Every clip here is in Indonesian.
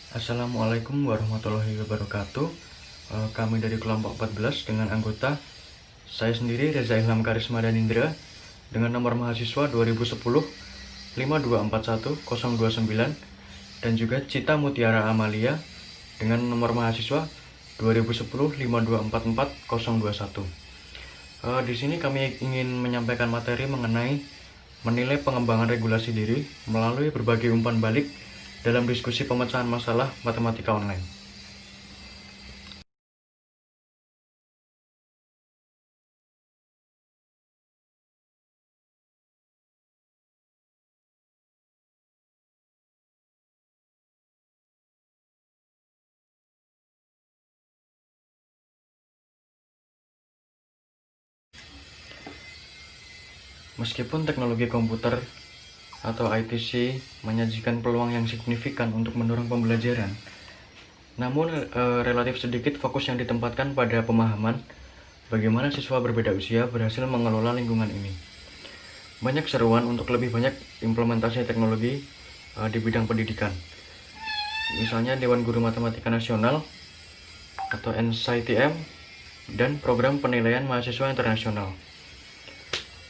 Assalamualaikum warahmatullahi wabarakatuh. Kami dari kelompok 14 dengan anggota saya sendiri Reza Ilham Karisma dan Indra dengan nomor mahasiswa 2010 5241 029 dan juga Cita Mutiara Amalia dengan nomor mahasiswa 2010 5244 021. Di sini kami ingin menyampaikan materi mengenai menilai pengembangan regulasi diri melalui berbagai umpan balik dalam diskusi pemecahan masalah matematika online. Meskipun teknologi komputer atau ITC menyajikan peluang yang signifikan untuk mendorong pembelajaran, namun relatif sedikit fokus yang ditempatkan pada pemahaman bagaimana siswa berbeda usia berhasil mengelola lingkungan ini. Banyak seruan untuk lebih banyak implementasi teknologi di bidang pendidikan. Misalnya Dewan Guru Matematika Nasional atau NCTM dan program penilaian mahasiswa internasional.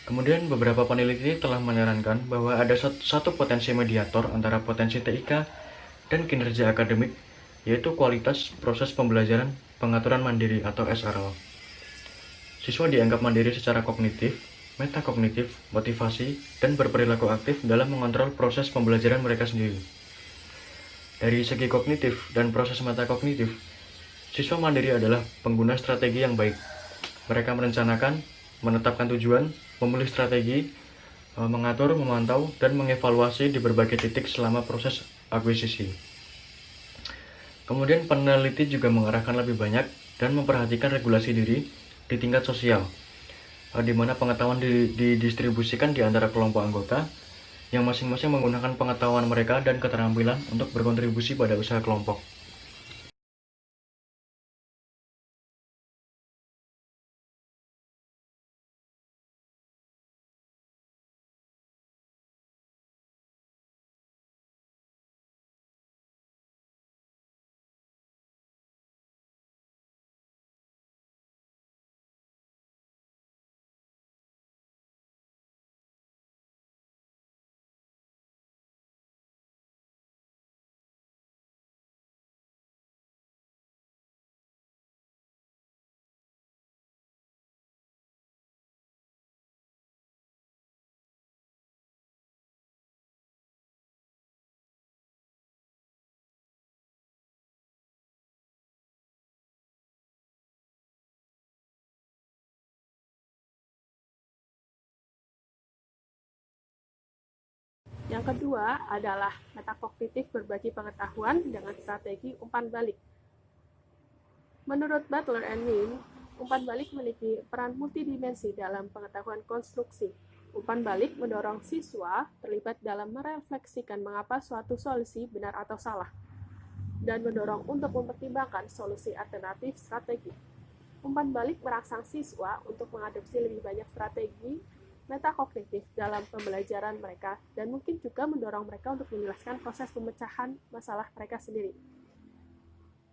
Kemudian beberapa peneliti telah menyarankan bahwa ada satu potensi mediator antara potensi TIK dan kinerja akademik, yaitu kualitas proses pembelajaran pengaturan mandiri atau SRL. Siswa dianggap mandiri secara kognitif, metakognitif, motivasi, dan berperilaku aktif dalam mengontrol proses pembelajaran mereka sendiri. Dari segi kognitif dan proses metakognitif, siswa mandiri adalah pengguna strategi yang baik. Mereka merencanakan, menetapkan tujuan, memilih strategi, mengatur, memantau, dan mengevaluasi di berbagai titik selama proses akuisisi. Kemudian peneliti juga mengarahkan lebih banyak dan memperhatikan regulasi diri di tingkat sosial, di mana pengetahuan didistribusikan di antara kelompok anggota yang masing-masing menggunakan pengetahuan mereka dan keterampilan untuk berkontribusi pada usaha kelompok. Yang kedua adalah metakognitif berbagi pengetahuan dengan strategi umpan balik. Menurut Butler and Min, umpan balik memiliki peran multidimensi dalam pengetahuan konstruksi. Umpan balik mendorong siswa terlibat dalam merefleksikan mengapa suatu solusi benar atau salah, dan mendorong untuk mempertimbangkan solusi alternatif strategi. Umpan balik merangsang siswa untuk mengadopsi lebih banyak strategi metakognitif dalam pembelajaran mereka dan mungkin juga mendorong mereka untuk menjelaskan proses pemecahan masalah mereka sendiri.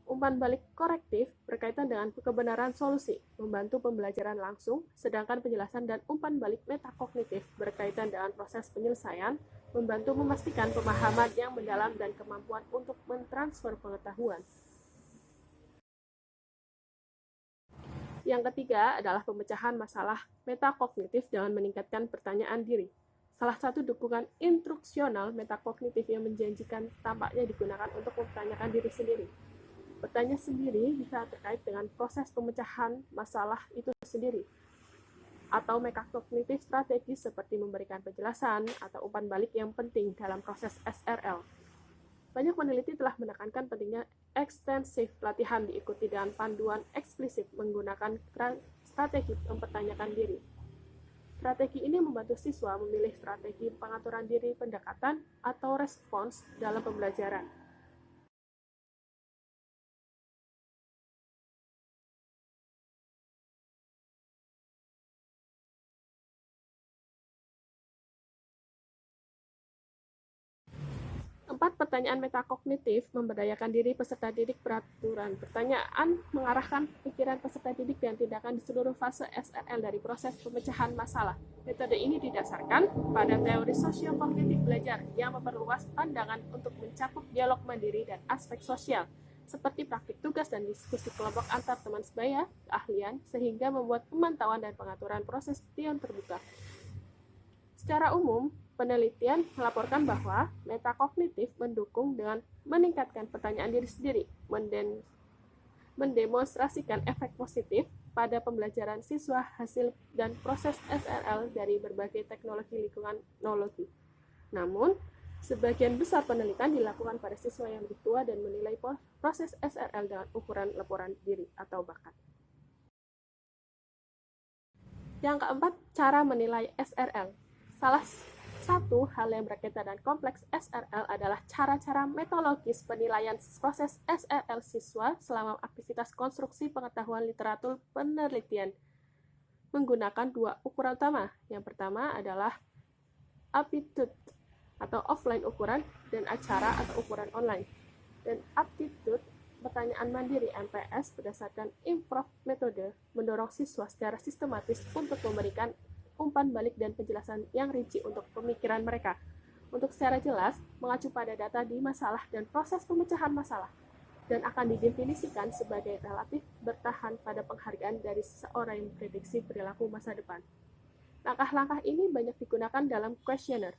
Umpan balik korektif berkaitan dengan kebenaran solusi, membantu pembelajaran langsung, sedangkan penjelasan dan umpan balik metakognitif berkaitan dengan proses penyelesaian, membantu memastikan pemahaman yang mendalam dan kemampuan untuk mentransfer pengetahuan. Yang ketiga adalah pemecahan masalah metakognitif dengan meningkatkan pertanyaan diri. Salah satu dukungan instruksional metakognitif yang menjanjikan tampaknya digunakan untuk mempertanyakan diri sendiri. Bertanya sendiri bisa terkait dengan proses pemecahan masalah itu sendiri, atau metakognitif strategis seperti memberikan penjelasan atau umpan balik yang penting dalam proses SRL. Banyak peneliti telah menekankan pentingnya ekstensif latihan diikuti dengan panduan eksplisit menggunakan strategi mempertanyakan diri. Strategi ini membantu siswa memilih strategi pengaturan diri pendekatan atau respons dalam pembelajaran. keempat, pertanyaan metakognitif memberdayakan diri peserta didik beraturan. Pertanyaan mengarahkan pikiran peserta didik dan tindakan di seluruh fase SRL dari proses pemecahan masalah. Metode ini didasarkan pada teori sosio-kognitif belajar yang memperluas pandangan untuk mencakup dialog mandiri dan aspek sosial, seperti praktik tugas dan diskusi kelompok antar teman sebaya, keahlian, sehingga membuat pemantauan dan pengaturan proses pion terbuka. Secara umum, penelitian melaporkan bahwa metakognitif mendukung dengan meningkatkan pertanyaan diri sendiri, mendemonstrasikan efek positif pada pembelajaran siswa hasil dan proses SRL dari berbagai teknologi lingkungan teknologi. Namun, sebagian besar penelitian dilakukan pada siswa yang lebih tua dan menilai proses SRL dengan ukuran laporan diri atau bakat. Yang keempat, cara menilai SRL. Salah satu hal yang berkaitan dan kompleks SRL adalah cara-cara metodologis penilaian proses SRL siswa selama aktivitas konstruksi pengetahuan literatur penelitian menggunakan dua ukuran utama. Yang pertama adalah aptitude atau offline ukuran dan acara atau ukuran online. Dan aptitude pertanyaan mandiri MPS berdasarkan improv metode mendorong siswa secara sistematis untuk memberikan umpan balik dan penjelasan yang rinci untuk pemikiran mereka, untuk secara jelas mengacu pada data di masalah dan proses pemecahan masalah, dan akan didefinisikan sebagai relatif bertahan pada penghargaan dari seseorang yang memprediksi perilaku masa depan. Langkah-langkah ini banyak digunakan dalam kuesioner,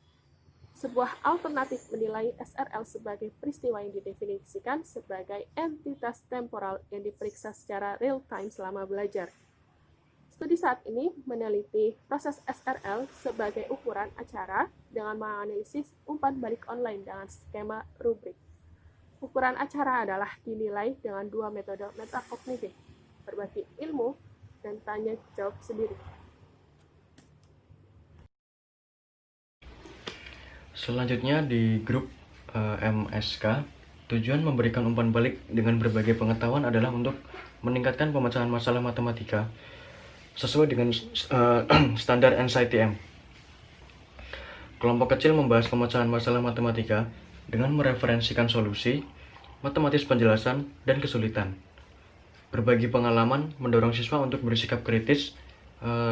sebuah alternatif menilai SRL sebagai peristiwa yang didefinisikan sebagai entitas temporal yang diperiksa secara real-time selama belajar. Studi saat ini meneliti proses SRL sebagai ukuran acara dengan menganalisis umpan balik online dengan skema rubrik. Ukuran acara adalah dinilai dengan dua metode metakognitif, berbagi ilmu dan tanya jawab sendiri. Selanjutnya di grup MSK, tujuan memberikan umpan balik dengan berbagai pengetahuan adalah untuk meningkatkan pemecahan masalah matematika sesuai dengan standar NCTM. Kelompok kecil membahas pemecahan masalah matematika dengan mereferensikan solusi, matematis penjelasan, dan kesulitan. Berbagi pengalaman mendorong siswa untuk bersikap kritis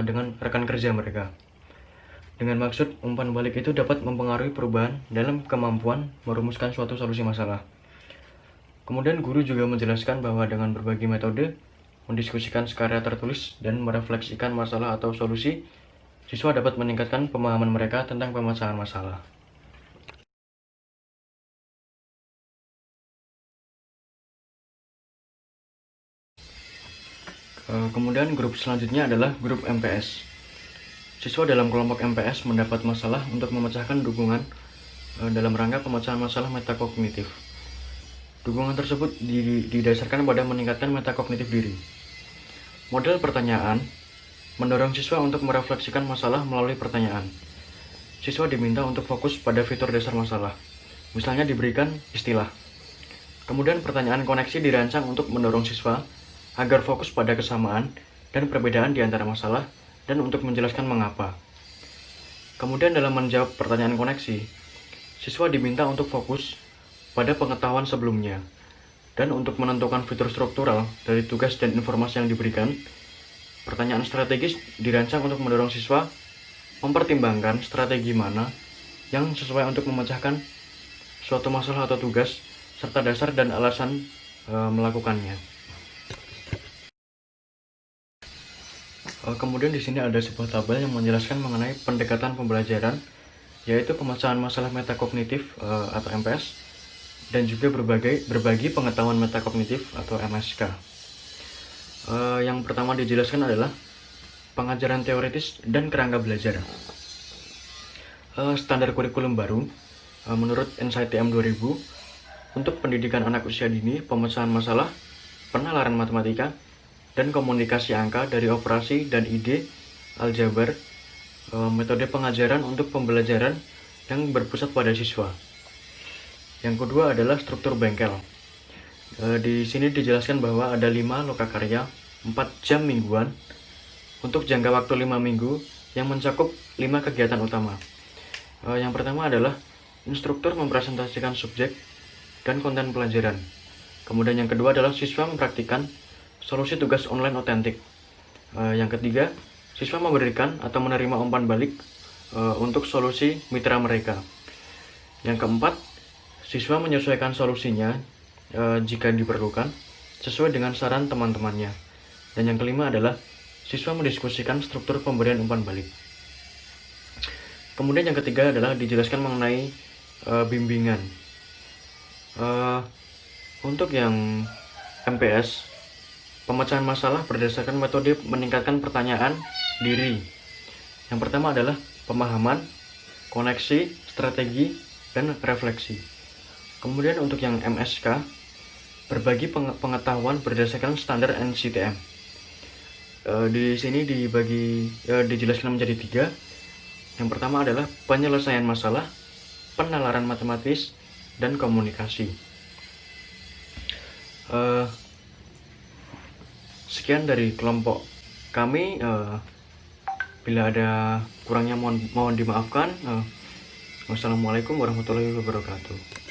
dengan rekan kerja mereka. Dengan maksud umpan balik itu dapat mempengaruhi perubahan dalam kemampuan merumuskan suatu solusi masalah. Kemudian guru juga menjelaskan bahwa dengan berbagi metode, mendiskusikan karya tertulis, dan merefleksikan masalah atau solusi, siswa dapat meningkatkan pemahaman mereka tentang pemecahan masalah. Kemudian grup selanjutnya adalah grup MPS. Siswa dalam kelompok MPS mendapat masalah untuk memecahkan dukungan dalam rangka pemecahan masalah metakognitif. Dukungan tersebut didasarkan pada meningkatkan metakognitif diri. Model pertanyaan mendorong siswa untuk merefleksikan masalah melalui pertanyaan. Siswa diminta untuk fokus pada fitur dasar masalah, misalnya diberikan istilah. Kemudian pertanyaan koneksi dirancang untuk mendorong siswa agar fokus pada kesamaan dan perbedaan di antara masalah dan untuk menjelaskan mengapa. Kemudian dalam menjawab pertanyaan koneksi, siswa diminta untuk fokus pada pengetahuan sebelumnya, dan untuk menentukan fitur struktural dari tugas dan informasi yang diberikan. Pertanyaan strategis dirancang untuk mendorong siswa mempertimbangkan strategi mana yang sesuai untuk memecahkan suatu masalah atau tugas, serta dasar dan alasan melakukannya. Kemudian di sini ada sebuah tabel yang menjelaskan mengenai pendekatan pembelajaran, yaitu pemecahan masalah metakognitif atau MPS, dan juga berbagi pengetahuan metakognitif atau MSK. Yang pertama dijelaskan adalah pengajaran teoritis dan kerangka belajar. Standar kurikulum baru menurut NCTM 2000 untuk pendidikan anak usia dini, pemecahan masalah, penalaran matematika, dan komunikasi angka dari operasi dan ide aljabar, metode pengajaran untuk pembelajaran yang berpusat pada siswa. Yang kedua adalah struktur bengkel. Di sini dijelaskan bahwa ada 5 lokakarya 4 jam mingguan untuk jangka waktu 5 minggu yang mencakup 5 kegiatan utama. Yang pertama adalah instruktur mempresentasikan subjek dan konten pelajaran. Kemudian yang kedua adalah siswa mempraktikkan solusi tugas online otentik. Yang ketiga, siswa memberikan atau menerima umpan balik untuk solusi mitra mereka. Yang keempat, siswa menyesuaikan solusinya jika diperlukan sesuai dengan saran teman-temannya. Dan yang kelima adalah siswa mendiskusikan struktur pemberian umpan balik. Kemudian yang ketiga adalah dijelaskan mengenai bimbingan. Untuk yang MPS, pemecahan masalah berdasarkan metode meningkatkan pertanyaan diri. Yang pertama adalah pemahaman, koneksi, strategi, dan refleksi. Kemudian untuk yang MSK, berbagi pengetahuan berdasarkan standar NCTM. Di sini dijelaskan menjadi 3. Yang pertama adalah penyelesaian masalah, penalaran matematis, dan komunikasi. Sekian dari kelompok kami. Bila ada kurangnya mohon dimaafkan. Wassalamualaikum warahmatullahi wabarakatuh.